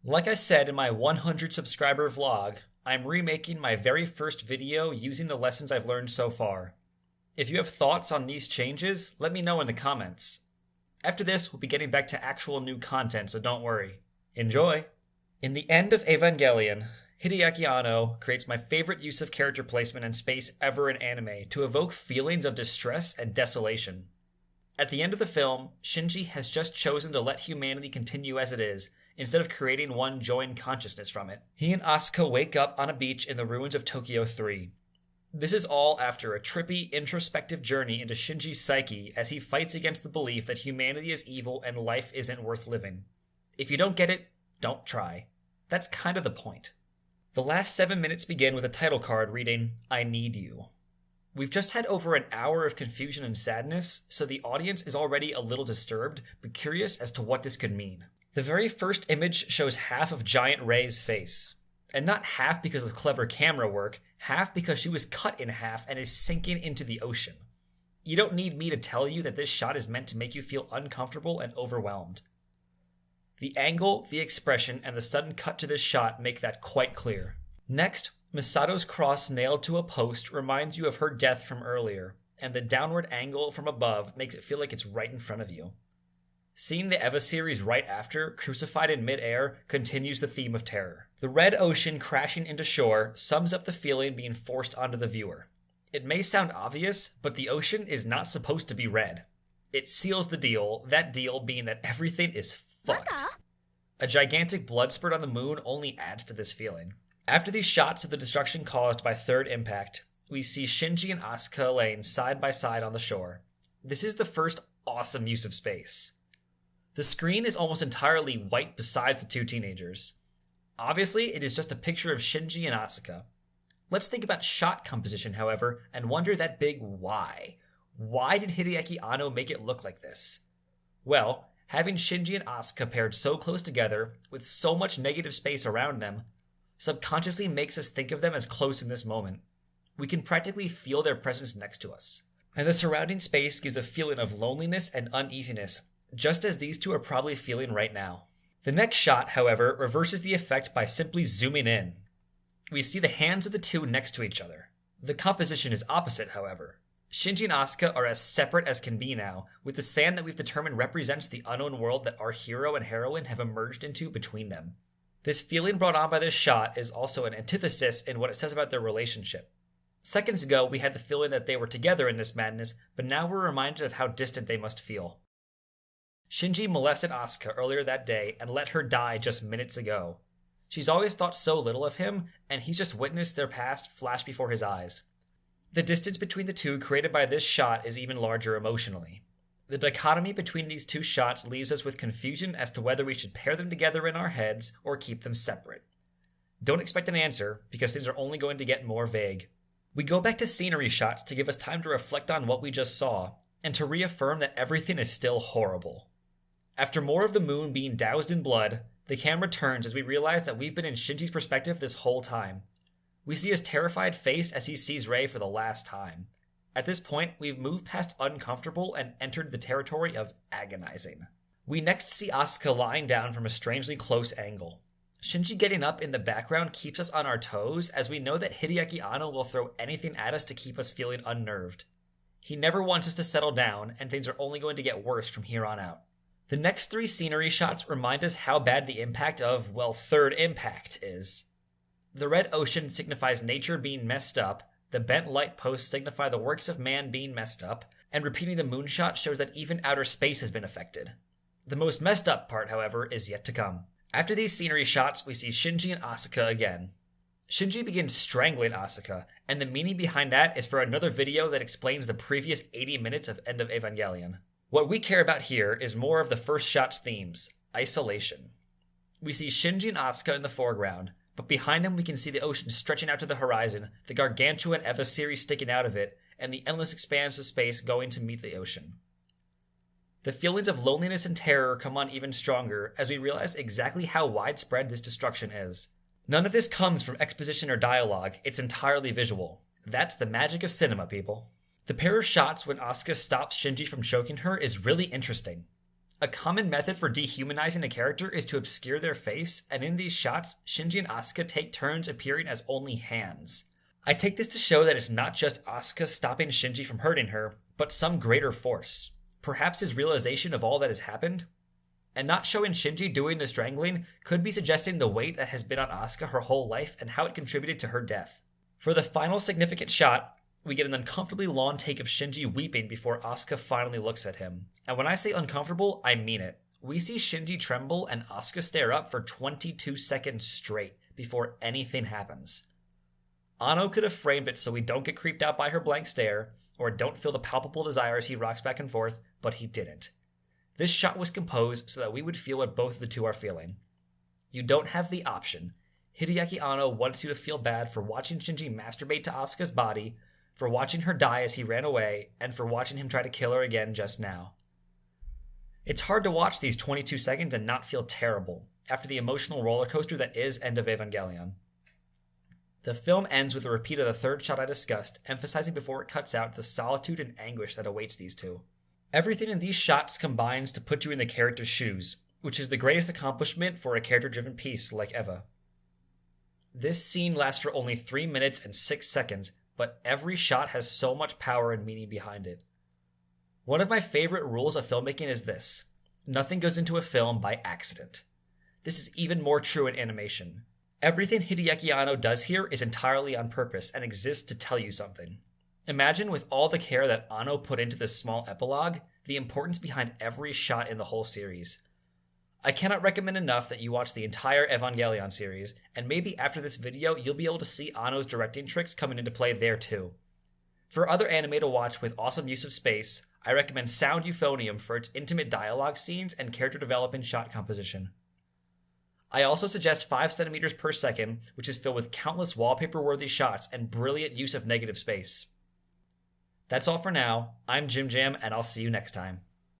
Like I said in my 100 subscriber vlog, I'm remaking my very first video using the lessons I've learned so far. If you have thoughts on these changes, let me know in the comments. After this, we'll be getting back to actual new content, so don't worry. Enjoy! In the End of Evangelion, Hideaki Anno creates my favorite use of character placement and space ever in anime to evoke feelings of distress and desolation. At the end of the film, Shinji has just chosen to let humanity continue as it is, instead of creating one joined consciousness from it. He and Asuka wake up on a beach in the ruins of Tokyo 3. This is all after a trippy, introspective journey into Shinji's psyche as he fights against the belief that humanity is evil and life isn't worth living. If you don't get it, don't try. That's kind of the point. The last 7 minutes begin with a title card reading, "I need you." We've just had over an hour of confusion and sadness, so the audience is already a little disturbed, but curious as to what this could mean. The very first image shows half of Giant Rei's face. And not half because of clever camera work, half because she was cut in half and is sinking into the ocean. You don't need me to tell you that this shot is meant to make you feel uncomfortable and overwhelmed. The angle, the expression, and the sudden cut to this shot make that quite clear. Next, Misato's cross nailed to a post reminds you of her death from earlier, and the downward angle from above makes it feel like it's right in front of you. Seeing the Eva series right after, crucified in mid-air, continues the theme of terror. The red ocean crashing into shore sums up the feeling being forced onto the viewer. It may sound obvious, but the ocean is not supposed to be red. It seals the deal, that deal being that everything is fucked. A gigantic blood spurt on the moon only adds to this feeling. After these shots of the destruction caused by third impact, we see Shinji and Asuka laying side by side on the shore. This is the first awesome use of space. The screen is almost entirely white besides the two teenagers. Obviously, it is just a picture of Shinji and Asuka. Let's think about shot composition, however, and wonder that big why. Why did Hideaki Anno make it look like this? Well, having Shinji and Asuka paired so close together, with so much negative space around them, subconsciously makes us think of them as close in this moment. We can practically feel their presence next to us. And the surrounding space gives a feeling of loneliness and uneasiness, just as these two are probably feeling right now. The next shot, however, reverses the effect by simply zooming in. We see the hands of the two next to each other. The composition is opposite, however. Shinji and Asuka are as separate as can be now, with the sand that we've determined represents the unknown world that our hero and heroine have emerged into between them. This feeling brought on by this shot is also an antithesis in what it says about their relationship. Seconds ago, we had the feeling that they were together in this madness, but now we're reminded of how distant they must feel. Shinji molested Asuka earlier that day and let her die just minutes ago. She's always thought so little of him, and he's just witnessed their past flash before his eyes. The distance between the two created by this shot is even larger emotionally. The dichotomy between these two shots leaves us with confusion as to whether we should pair them together in our heads or keep them separate. Don't expect an answer, because things are only going to get more vague. We go back to scenery shots to give us time to reflect on what we just saw, and to reaffirm that everything is still horrible. After more of the moon being doused in blood, the camera turns as we realize that we've been in Shinji's perspective this whole time. We see his terrified face as he sees Rei for the last time. At this point, we've moved past uncomfortable and entered the territory of agonizing. We next see Asuka lying down from a strangely close angle. Shinji getting up in the background keeps us on our toes, as we know that Hideaki Anno will throw anything at us to keep us feeling unnerved. He never wants us to settle down, and things are only going to get worse from here on out. The next three scenery shots remind us how bad the impact of, well, third impact is. The red ocean signifies nature being messed up, the bent light posts signify the works of man being messed up, and repeating the moonshot shows that even outer space has been affected. The most messed up part, however, is yet to come. After these scenery shots, we see Shinji and Asuka again. Shinji begins strangling Asuka, and the meaning behind that is for another video that explains the previous 80 minutes of End of Evangelion. What we care about here is more of the first shot's themes, isolation. We see Shinji and Asuka in the foreground, but behind them we can see the ocean stretching out to the horizon, the gargantuan Eva series sticking out of it, and the endless expanse of space going to meet the ocean. The feelings of loneliness and terror come on even stronger as we realize exactly how widespread this destruction is. None of this comes from exposition or dialogue, it's entirely visual. That's the magic of cinema, people. The pair of shots when Asuka stops Shinji from choking her is really interesting. A common method for dehumanizing a character is to obscure their face, and in these shots, Shinji and Asuka take turns appearing as only hands. I take this to show that it's not just Asuka stopping Shinji from hurting her, but some greater force. Perhaps his realization of all that has happened? And not showing Shinji doing the strangling could be suggesting the weight that has been on Asuka her whole life and how it contributed to her death. For the final significant shot, we get an uncomfortably long take of Shinji weeping before Asuka finally looks at him. And when I say uncomfortable, I mean it. We see Shinji tremble and Asuka stare up for 22 seconds straight before anything happens. Anno could have framed it so we don't get creeped out by her blank stare, or don't feel the palpable desire as he rocks back and forth, but he didn't. This shot was composed so that we would feel what both the two are feeling. You don't have the option. Hideaki Anno wants you to feel bad for watching Shinji masturbate to Asuka's body, for watching her die as he ran away, and for watching him try to kill her again just now. It's hard to watch these 22 seconds and not feel terrible, after the emotional roller coaster that is End of Evangelion. The film ends with a repeat of the third shot I discussed, emphasizing before it cuts out the solitude and anguish that awaits these two. Everything in these shots combines to put you in the character's shoes, which is the greatest accomplishment for a character-driven piece like Eva. This scene lasts for only 3 minutes and 6 seconds, but every shot has so much power and meaning behind it. One of my favorite rules of filmmaking is this: nothing goes into a film by accident. This is even more true in animation. Everything Hideaki Anno does here is entirely on purpose and exists to tell you something. Imagine with all the care that Anno put into this small epilogue, the importance behind every shot in the whole series. I cannot recommend enough that you watch the entire Evangelion series, and maybe after this video you'll be able to see Anno's directing tricks coming into play there too. For other anime to watch with awesome use of space, I recommend Sound Euphonium for its intimate dialogue scenes and character development shot composition. I also suggest 5 centimeters per second, which is filled with countless wallpaper-worthy shots and brilliant use of negative space. That's all for now. I'm Jim Jam, and I'll see you next time.